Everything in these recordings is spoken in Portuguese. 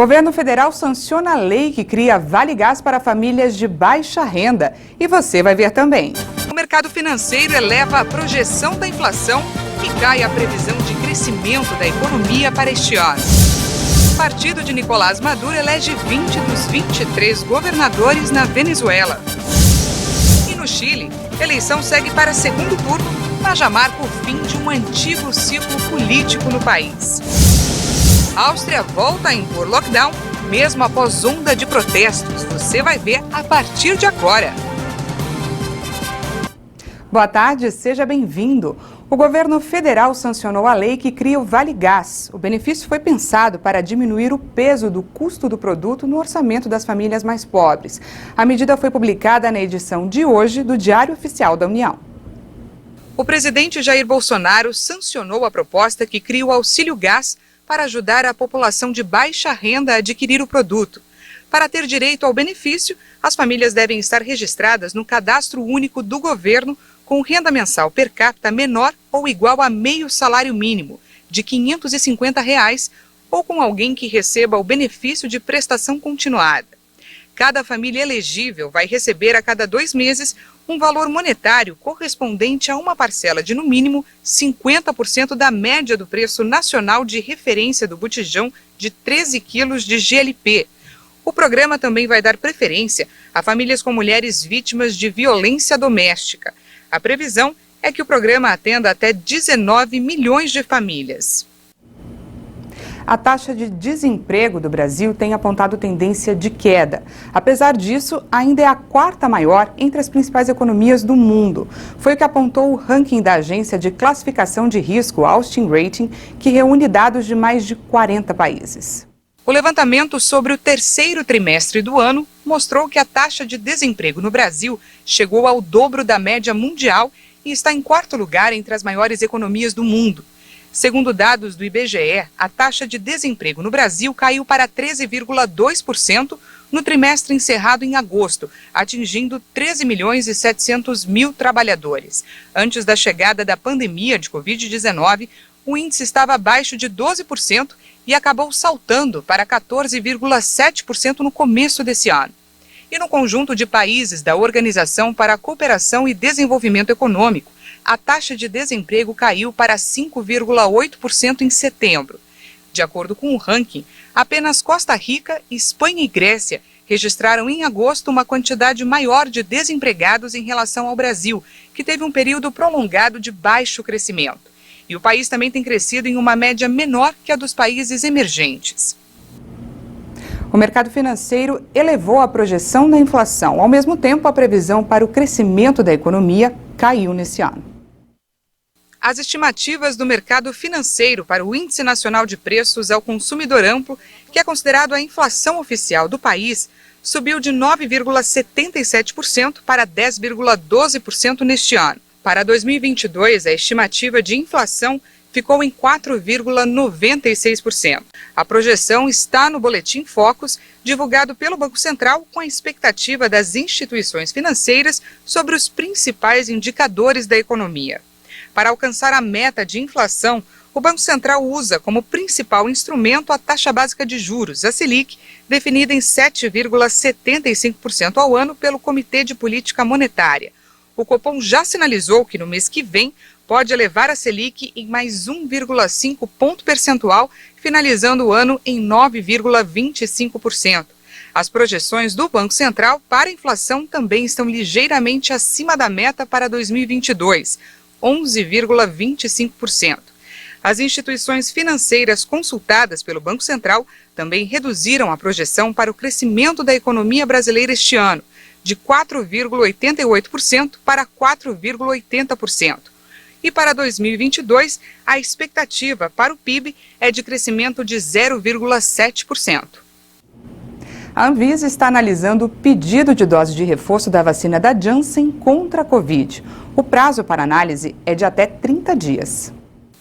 Governo federal sanciona a lei que cria Vale Gás para famílias de baixa renda. E você vai ver também. O mercado financeiro eleva a projeção da inflação e cai a previsão de crescimento da economia para este ano. O partido de Nicolás Maduro elege 20 dos 23 governadores na Venezuela. E no Chile, a eleição segue para segundo turno, mas já marca o fim de um antigo ciclo político no país. A Áustria volta a impor lockdown, mesmo após onda de protestos. Você vai ver a partir de agora. Boa tarde, seja bem-vindo. O governo federal sancionou a lei que cria o Vale Gás. O benefício foi pensado para diminuir o peso do custo do produto no orçamento das famílias mais pobres. A medida foi publicada na edição de hoje do Diário Oficial da União. O presidente Jair Bolsonaro sancionou a proposta que cria o Auxílio Gás para ajudar a população de baixa renda a adquirir o produto. Para ter direito ao benefício, as famílias devem estar registradas no Cadastro Único do Governo com renda mensal per capita menor ou igual a meio salário mínimo, de R$ 550, ou com alguém que receba o benefício de prestação continuada. Cada família elegível vai receber a cada 2 meses um valor monetário correspondente a uma parcela de, no mínimo, 50% da média do preço nacional de referência do botijão de 13 quilos de GLP. O programa também vai dar preferência a famílias com mulheres vítimas de violência doméstica. A previsão é que o programa atenda até 19 milhões de famílias. A taxa de desemprego do Brasil tem apontado tendência de queda. Apesar disso, ainda é a 4ª maior entre as principais economias do mundo. Foi o que apontou o ranking da agência de classificação de risco Austin Rating, que reúne dados de mais de 40 países. O levantamento sobre o 3º trimestre do ano mostrou que a taxa de desemprego no Brasil chegou ao dobro da média mundial e está em 4º lugar entre as maiores economias do mundo. Segundo dados do IBGE, a taxa de desemprego no Brasil caiu para 13,2% no trimestre encerrado em agosto, atingindo 13.700.000 trabalhadores. Antes da chegada da pandemia de Covid-19, o índice estava abaixo de 12% e acabou saltando para 14,7% no começo desse ano. E no conjunto de países da Organização para a Cooperação e Desenvolvimento Econômico, a taxa de desemprego caiu para 5,8% em setembro. De acordo com o ranking, apenas Costa Rica, Espanha e Grécia registraram em agosto uma quantidade maior de desempregados em relação ao Brasil, que teve um período prolongado de baixo crescimento. E o país também tem crescido em uma média menor que a dos países emergentes. O mercado financeiro elevou a projeção da inflação. Ao mesmo tempo, a previsão para o crescimento da economia caiu nesse ano. As estimativas do mercado financeiro para o Índice Nacional de Preços ao Consumidor Amplo, que é considerado a inflação oficial do país, subiu de 9,77% para 10,12% neste ano. Para 2022, a estimativa de inflação ficou em 4,96%. A projeção está no Boletim Focus, divulgado pelo Banco Central, com a expectativa das instituições financeiras sobre os principais indicadores da economia. Para alcançar a meta de inflação, o Banco Central usa como principal instrumento a taxa básica de juros, a Selic, definida em 7,75% ao ano pelo Comitê de Política Monetária. O Copom já sinalizou que no mês que vem pode elevar a Selic em mais 1,5 ponto percentual, finalizando o ano em 9,25%. As projeções do Banco Central para a inflação também estão ligeiramente acima da meta para 2022, 11,25%. As instituições financeiras consultadas pelo Banco Central também reduziram a projeção para o crescimento da economia brasileira este ano, de 4,88% para 4,80%. E para 2022, a expectativa para o PIB é de crescimento de 0,7%. A Anvisa está analisando o pedido de dose de reforço da vacina da Janssen contra a Covid. O prazo para análise é de até 30 dias.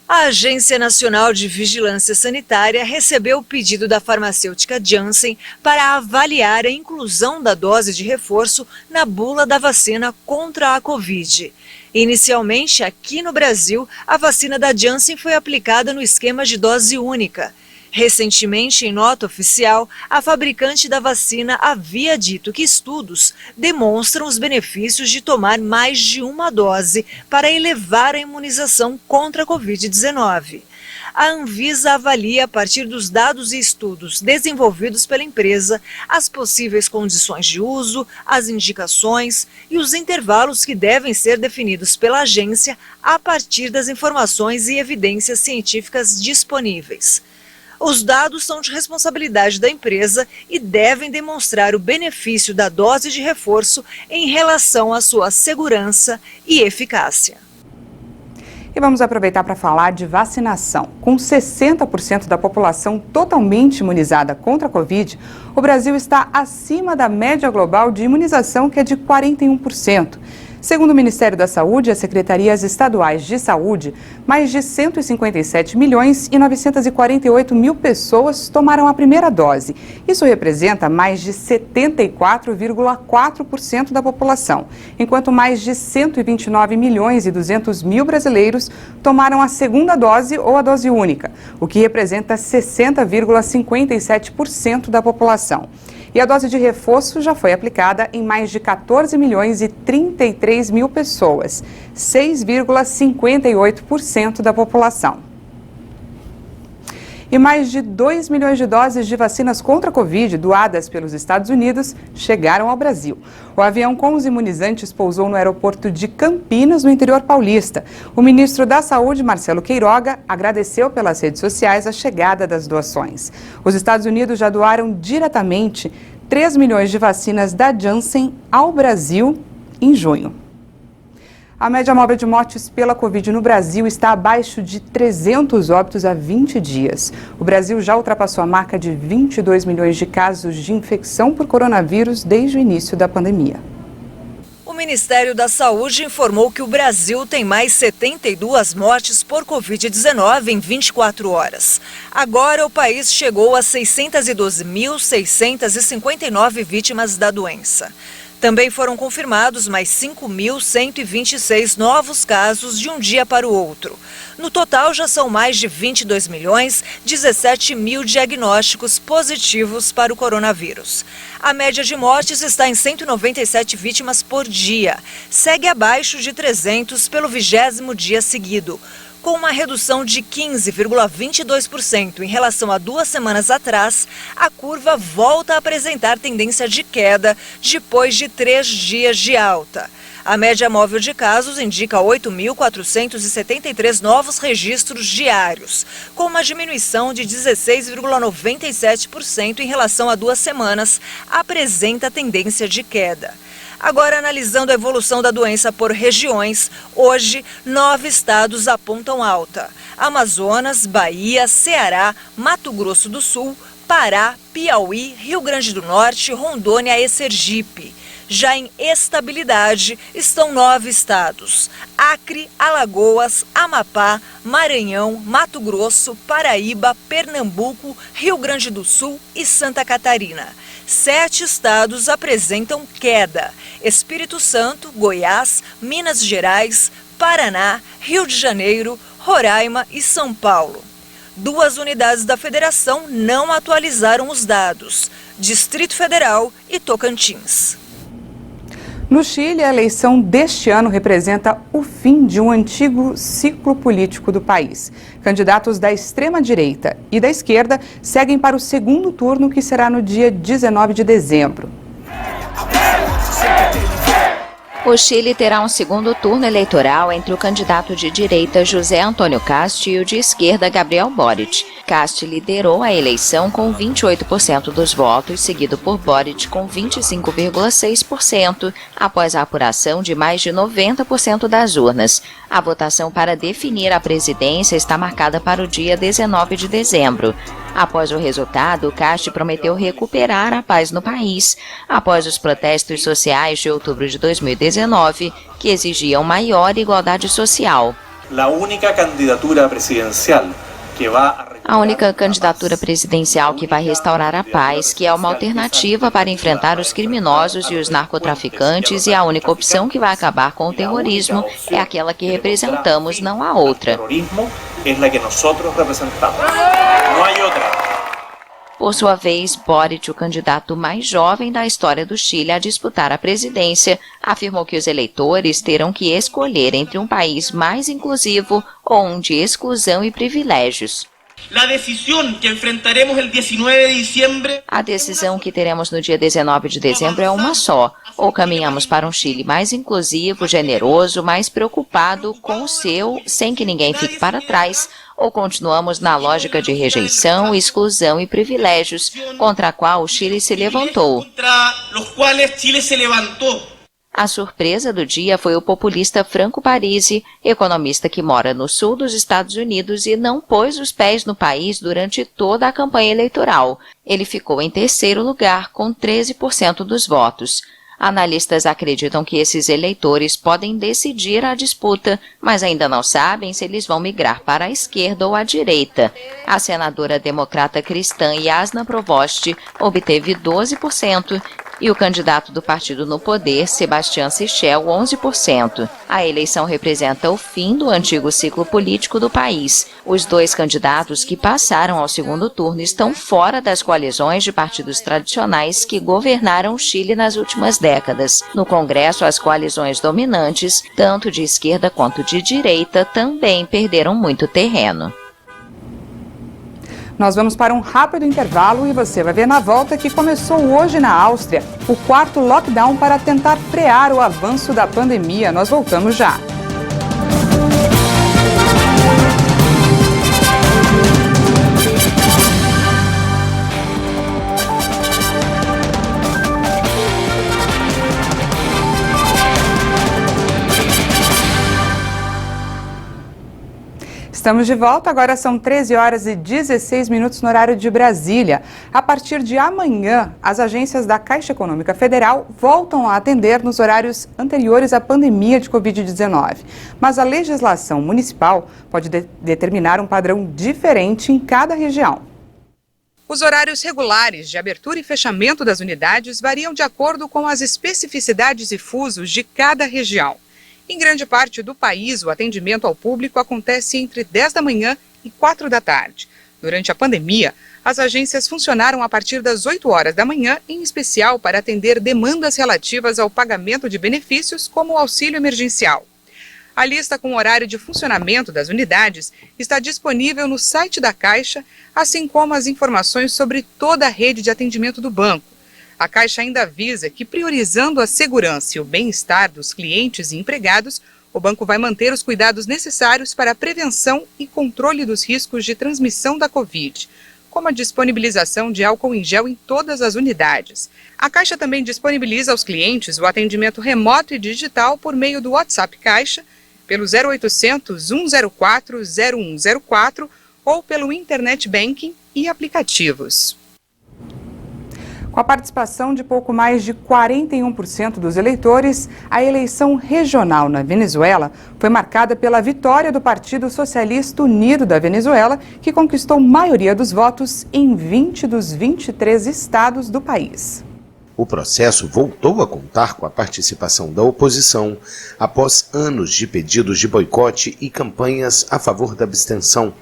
A Agência Nacional de Vigilância Sanitária recebeu o pedido da farmacêutica Janssen para avaliar a inclusão da dose de reforço na bula da vacina contra a Covid. Inicialmente, aqui no Brasil, a vacina da Janssen foi aplicada no esquema de dose única. Recentemente, em nota oficial, a fabricante da vacina havia dito que estudos demonstram os benefícios de tomar mais de uma dose para elevar a imunização contra a Covid-19. A Anvisa avalia, a partir dos dados e estudos desenvolvidos pela empresa, as possíveis condições de uso, as indicações e os intervalos que devem ser definidos pela agência a partir das informações e evidências científicas disponíveis. Os dados são de responsabilidade da empresa e devem demonstrar o benefício da dose de reforço em relação à sua segurança e eficácia. E vamos aproveitar para falar de vacinação. Com 60% da população totalmente imunizada contra a Covid, o Brasil está acima da média global de imunização, que é de 41%. Segundo o Ministério da Saúde e as secretarias estaduais de saúde, mais de 157 milhões e 948 mil pessoas tomaram a primeira dose. Isso representa mais de 74,4% da população, enquanto mais de 129 milhões e 200 mil brasileiros tomaram a segunda dose ou a dose única, o que representa 60,57% da população. E a dose de reforço já foi aplicada em mais de 14 milhões e 33 mil pessoas, 6,58% da população. E mais de 2 milhões de doses de vacinas contra a Covid doadas pelos Estados Unidos chegaram ao Brasil. O avião com os imunizantes pousou no aeroporto de Campinas, no interior paulista. O ministro da Saúde, Marcelo Queiroga, agradeceu pelas redes sociais a chegada das doações. Os Estados Unidos já doaram diretamente 3 milhões de vacinas da Janssen ao Brasil em junho. A média móvel de mortes pela Covid no Brasil está abaixo de 300 óbitos há 20 dias. O Brasil já ultrapassou a marca de 22 milhões de casos de infecção por coronavírus desde o início da pandemia. O Ministério da Saúde informou que o Brasil tem mais 72 mortes por Covid-19 em 24 horas. Agora, o país chegou a 612.659 vítimas da doença. Também foram confirmados mais 5.126 novos casos de um dia para o outro. No total, já são mais de 22 milhões, 17 mil diagnósticos positivos para o coronavírus. A média de mortes está em 197 vítimas por dia. Segue abaixo de 300 pelo 20º dia seguido. Com uma redução de 15,22% em relação a 2 semanas atrás, a curva volta a apresentar tendência de queda depois de 3 dias de alta. A média móvel de casos indica 8.473 novos registros diários, com uma diminuição de 16,97% em relação a 2 semanas, apresenta tendência de queda. Agora, analisando a evolução da doença por regiões, hoje 9 estados apontam alta: Amazonas, Bahia, Ceará, Mato Grosso do Sul, Pará, Piauí, Rio Grande do Norte, Rondônia e Sergipe. Já em estabilidade estão 9 estados: Acre, Alagoas, Amapá, Maranhão, Mato Grosso, Paraíba, Pernambuco, Rio Grande do Sul e Santa Catarina. 7 estados apresentam queda: Espírito Santo, Goiás, Minas Gerais, Paraná, Rio de Janeiro, Roraima e São Paulo. 2 unidades da federação não atualizaram os dados: Distrito Federal e Tocantins. No Chile, a eleição deste ano representa o fim de um antigo ciclo político do país. Candidatos da extrema-direita e da esquerda seguem para o segundo turno, que será no dia 19 de dezembro. O Chile terá um segundo turno eleitoral entre o candidato de direita José Antônio Kast e o de esquerda Gabriel Boric. Kast liderou a eleição com 28% dos votos, seguido por Boric com 25,6%, após a apuração de mais de 90% das urnas. A votação para definir a presidência está marcada para o dia 19 de dezembro. Após o resultado, Kast prometeu recuperar a paz no país, após os protestos sociais de outubro de 2019, que exigiam maior igualdade social. A única candidatura presidencial que vai restaurar a paz, que é uma alternativa para enfrentar os criminosos e os narcotraficantes, e a única opção que vai acabar com o terrorismo é aquela que representamos, não há outra. Não há outra. Por sua vez, Boric, o candidato mais jovem da história do Chile a disputar a presidência, afirmou que os eleitores terão que escolher entre um país mais inclusivo ou um de exclusão e privilégios. A decisão que teremos no dia 19 de dezembro é uma só. Ou caminhamos para um Chile mais inclusivo, generoso, mais preocupado com o seu, sem que ninguém fique para trás, ou continuamos na lógica de rejeição, exclusão e privilégios, contra a qual o Chile se levantou. A surpresa do dia foi o populista Franco Parisi, economista que mora no sul dos Estados Unidos e não pôs os pés no país durante toda a campanha eleitoral. Ele ficou em terceiro lugar, com 13% dos votos. Analistas acreditam que esses eleitores podem decidir a disputa, mas ainda não sabem se eles vão migrar para a esquerda ou a direita. A senadora democrata cristã Jasna Provost obteve 12%, e o candidato do partido no poder, Sebastián Sichel, 11%. A eleição representa o fim do antigo ciclo político do país. Os dois candidatos que passaram ao segundo turno estão fora das coalizões de partidos tradicionais que governaram o Chile nas últimas décadas. No Congresso, as coalizões dominantes, tanto de esquerda quanto de direita, também perderam muito terreno. Nós vamos para um rápido intervalo e você vai ver na volta que começou hoje na Áustria o 4º lockdown para tentar frear o avanço da pandemia. Nós voltamos já. Estamos de volta, agora são 13h16 no horário de Brasília. A partir de amanhã, as agências da Caixa Econômica Federal voltam a atender nos horários anteriores à pandemia de Covid-19. Mas a legislação municipal pode determinar um padrão diferente em cada região. Os horários regulares de abertura e fechamento das unidades variam de acordo com as especificidades e fusos de cada região. Em grande parte do país, o atendimento ao público acontece entre 10 da manhã e 4 da tarde. Durante a pandemia, as agências funcionaram a partir das 8 horas da manhã, em especial para atender demandas relativas ao pagamento de benefícios, como o auxílio emergencial. A lista com o horário de funcionamento das unidades está disponível no site da Caixa, assim como as informações sobre toda a rede de atendimento do banco. A Caixa ainda avisa que, priorizando a segurança e o bem-estar dos clientes e empregados, o banco vai manter os cuidados necessários para a prevenção e controle dos riscos de transmissão da Covid, como a disponibilização de álcool em gel em todas as unidades. A Caixa também disponibiliza aos clientes o atendimento remoto e digital por meio do WhatsApp Caixa, pelo 0800 104 0104 ou pelo Internet Banking e aplicativos. Com a participação de pouco mais de 41% dos eleitores, a eleição regional na Venezuela foi marcada pela vitória do Partido Socialista Unido da Venezuela, que conquistou maioria dos votos em 20 dos 23 estados do país. O processo voltou a contar com a participação da oposição após anos de pedidos de boicote e campanhas a favor da abstenção.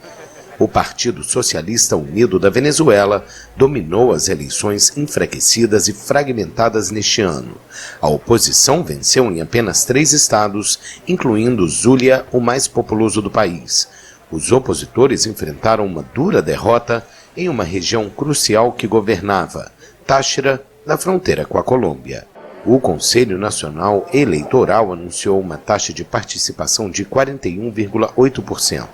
O Partido Socialista Unido da Venezuela dominou as eleições enfraquecidas e fragmentadas neste ano. A oposição venceu em apenas 3 estados, incluindo Zulia, o mais populoso do país. Os opositores enfrentaram uma dura derrota em uma região crucial que governava, Táchira, na fronteira com a Colômbia. O Conselho Nacional Eleitoral anunciou uma taxa de participação de 41,8%.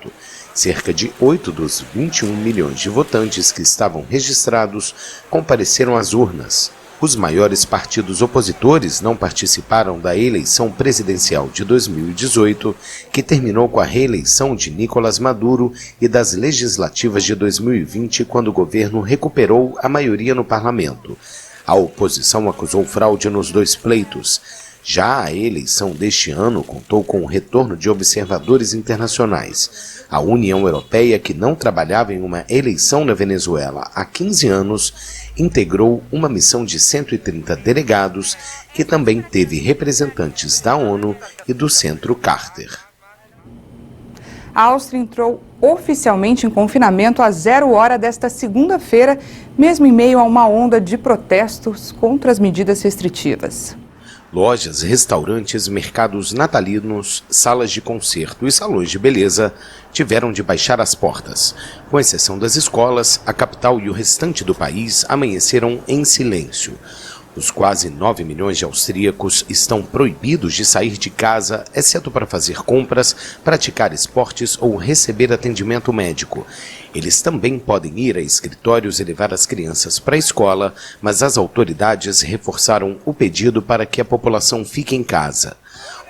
Cerca de 8 dos 21 milhões de votantes que estavam registrados compareceram às urnas. Os maiores partidos opositores não participaram da eleição presidencial de 2018, que terminou com a reeleição de Nicolás Maduro, e das legislativas de 2020, quando o governo recuperou a maioria no parlamento. A oposição acusou fraude nos 2 pleitos. Já a eleição deste ano contou com o retorno de observadores internacionais. A União Europeia, que não trabalhava em uma eleição na Venezuela há 15 anos, integrou uma missão de 130 delegados, que também teve representantes da ONU e do Centro Carter. A Áustria entrou oficialmente em confinamento às 0h desta segunda-feira, mesmo em meio a uma onda de protestos contra as medidas restritivas. Lojas, restaurantes, mercados natalinos, salas de concerto e salões de beleza tiveram de baixar as portas. Com exceção das escolas, a capital e o restante do país amanheceram em silêncio. Os quase 9 milhões de austríacos estão proibidos de sair de casa, exceto para fazer compras, praticar esportes ou receber atendimento médico. Eles também podem ir a escritórios e levar as crianças para a escola, mas as autoridades reforçaram o pedido para que a população fique em casa.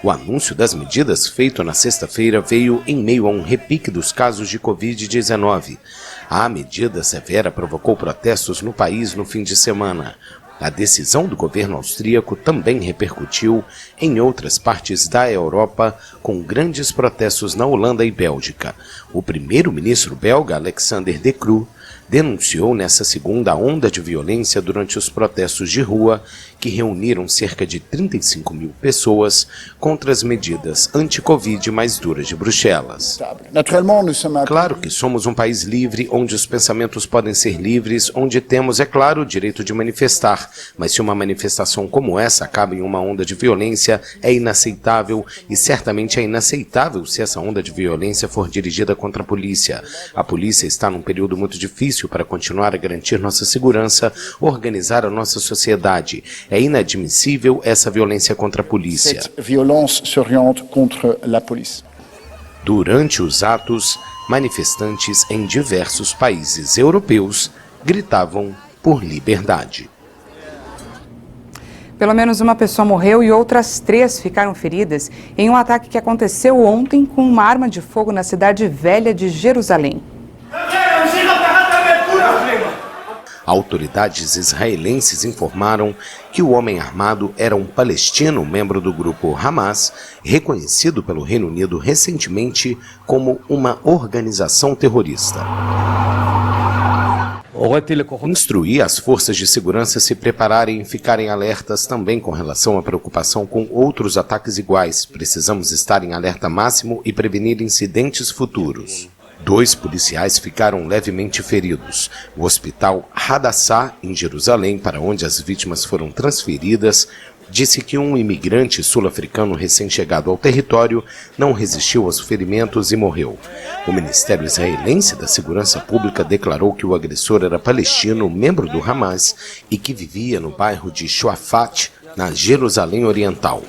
O anúncio das medidas feito na sexta-feira veio em meio a um repique dos casos de Covid-19. A medida severa provocou protestos no país no fim de semana. A decisão do governo austríaco também repercutiu em outras partes da Europa, com grandes protestos na Holanda e Bélgica. O primeiro-ministro belga, Alexander De Croo, denunciou nessa segunda onda de violência durante os protestos de rua, que reuniram cerca de 35 mil pessoas contra as medidas anti-Covid mais duras de Bruxelas. Claro que somos um país livre, onde os pensamentos podem ser livres, onde temos, é claro, o direito de manifestar, mas se uma manifestação como essa acaba em uma onda de violência, é inaceitável, e certamente é inaceitável se essa onda de violência for dirigida contra a polícia. A polícia está num período muito difícil para continuar a garantir nossa segurança, organizar a nossa sociedade. É inadmissível essa violência contra a polícia. Durante os atos, manifestantes em diversos países europeus gritavam por liberdade. Pelo menos uma pessoa morreu e outras 3 ficaram feridas em um ataque que aconteceu ontem com uma arma de fogo na cidade velha de Jerusalém. Autoridades israelenses informaram que o homem armado era um palestino, membro do grupo Hamas, reconhecido pelo Reino Unido recentemente como uma organização terrorista. Instruí as forças de segurança a se prepararem e ficarem alertas também com relação à preocupação com outros ataques iguais. Precisamos estar em alerta máximo e prevenir incidentes futuros. 2 policiais ficaram levemente feridos. O hospital Hadassah, em Jerusalém, para onde as vítimas foram transferidas, disse que um imigrante sul-africano recém-chegado ao território não resistiu aos ferimentos e morreu. O Ministério Israelense da Segurança Pública declarou que o agressor era palestino, membro do Hamas, e que vivia no bairro de Shuafat, na Jerusalém Oriental.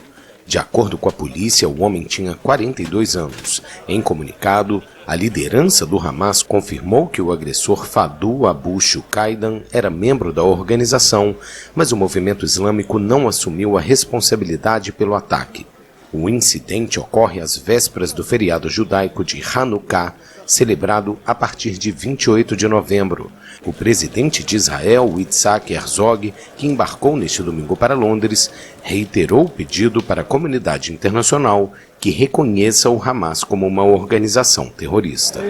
De acordo com a polícia, o homem tinha 42 anos. Em comunicado, a liderança do Hamas confirmou que o agressor Fadul Abu Shukaidan era membro da organização, mas o movimento islâmico não assumiu a responsabilidade pelo ataque. O incidente ocorre às vésperas do feriado judaico de Hanukkah, celebrado a partir de 28 de novembro. O presidente de Israel, Yitzhak Herzog, que embarcou neste domingo para Londres, reiterou o pedido para a comunidade internacional que reconheça o Hamas como uma organização terrorista.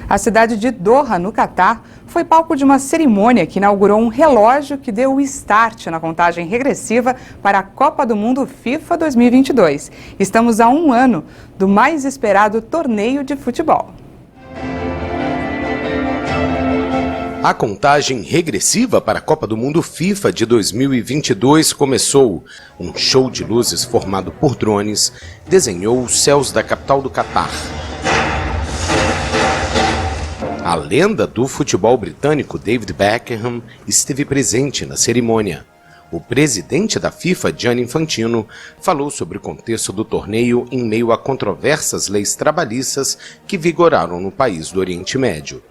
A cidade de Doha, no Catar, foi palco de uma cerimônia que inaugurou um relógio que deu o start na contagem regressiva para a Copa do Mundo FIFA 2022. Estamos a 1 ano do mais esperado torneio de futebol. A contagem regressiva para a Copa do Mundo FIFA de 2022 começou. Um show de luzes formado por drones desenhou os céus da capital do Catar. A lenda do futebol britânico David Beckham esteve presente na cerimônia. O presidente da FIFA, Gianni Infantino, falou sobre o contexto do torneio em meio a controversas leis trabalhistas que vigoraram no país do Oriente Médio.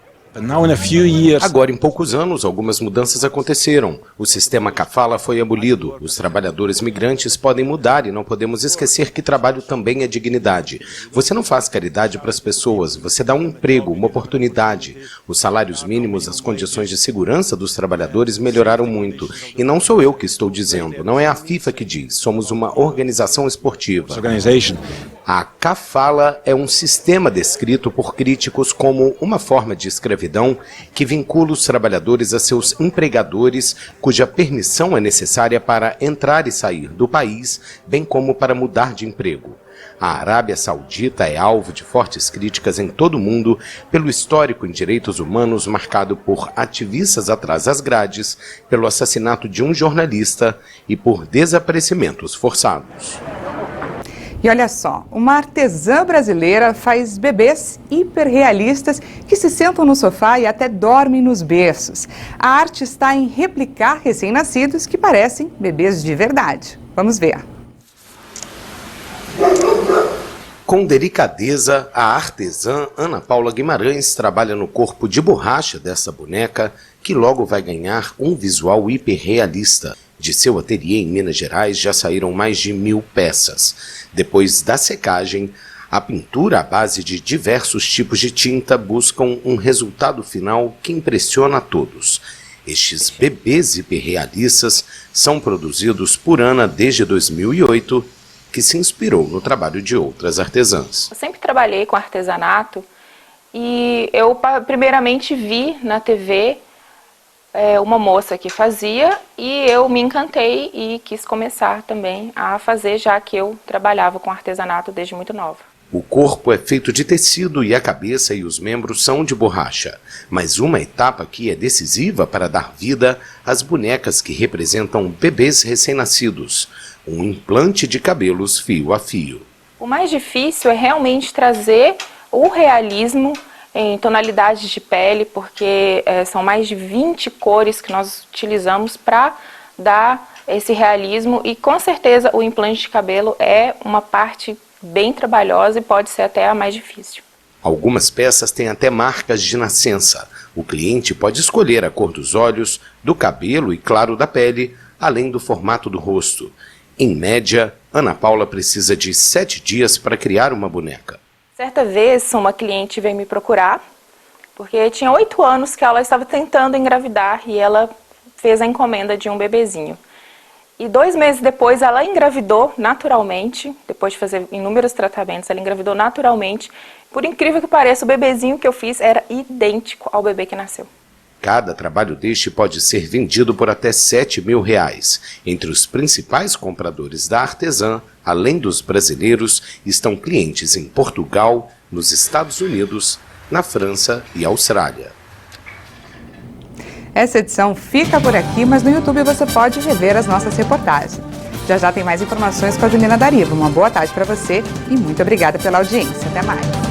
Agora, em poucos anos, algumas mudanças aconteceram. O sistema kafala foi abolido. Os trabalhadores migrantes podem mudar e não podemos esquecer que trabalho também é dignidade. Você não faz caridade para as pessoas, você dá um emprego, uma oportunidade. Os salários mínimos, as condições de segurança dos trabalhadores melhoraram muito. E não sou eu que estou dizendo, não é a FIFA que diz. Somos uma organização esportiva. A kafala é um sistema descrito por críticos como uma forma de escravidão que vincula os trabalhadores a seus empregadores, cuja permissão é necessária para entrar e sair do país, bem como para mudar de emprego. A Arábia Saudita é alvo de fortes críticas em todo o mundo pelo histórico em direitos humanos marcado por ativistas atrás das grades, pelo assassinato de um jornalista e por desaparecimentos forçados. E olha só, uma artesã brasileira faz bebês hiperrealistas que se sentam no sofá e até dormem nos berços. A arte está em replicar recém-nascidos que parecem bebês de verdade. Vamos ver. Com delicadeza, a artesã Ana Paula Guimarães trabalha no corpo de borracha dessa boneca, que logo vai ganhar um visual hiperrealista. De seu ateliê em Minas Gerais já saíram mais de 1000 peças. Depois da secagem, a pintura à base de diversos tipos de tinta buscam um resultado final que impressiona a todos. Estes bebês hiperrealistas são produzidos por Ana desde 2008, que se inspirou no trabalho de outras artesãs. Eu sempre trabalhei com artesanato e eu primeiramente vi na TV uma moça que fazia e eu me encantei e quis começar também a fazer, já que eu trabalhava com artesanato desde muito nova. O corpo é feito de tecido e a cabeça e os membros são de borracha. Mas uma etapa aqui é decisiva para dar vida às bonecas que representam bebês recém-nascidos. Um implante de cabelos fio a fio. O mais difícil é realmente trazer o realismo em tonalidades de pele, porque são mais de 20 cores que nós utilizamos para dar esse realismo e com certeza o implante de cabelo é uma parte bem trabalhosa e pode ser até a mais difícil. Algumas peças têm até marcas de nascença. O cliente pode escolher a cor dos olhos, do cabelo e, claro, da pele, além do formato do rosto. Em média, Ana Paula precisa de 7 dias para criar uma boneca. Certa vez, uma cliente veio me procurar, porque tinha 8 anos que ela estava tentando engravidar e ela fez a encomenda de um bebezinho. E 2 meses depois ela engravidou naturalmente, depois de fazer inúmeros tratamentos, ela engravidou naturalmente. Por incrível que pareça, o bebezinho que eu fiz era idêntico ao bebê que nasceu. Cada trabalho deste pode ser vendido por até R$7.000. Entre os principais compradores da artesã, além dos brasileiros, estão clientes em Portugal, nos Estados Unidos, na França e Austrália. Essa edição fica por aqui, mas no YouTube você pode rever as nossas reportagens. Já já tem mais informações com a Junina Dariva. Uma boa tarde para você e muito obrigada pela audiência. Até mais.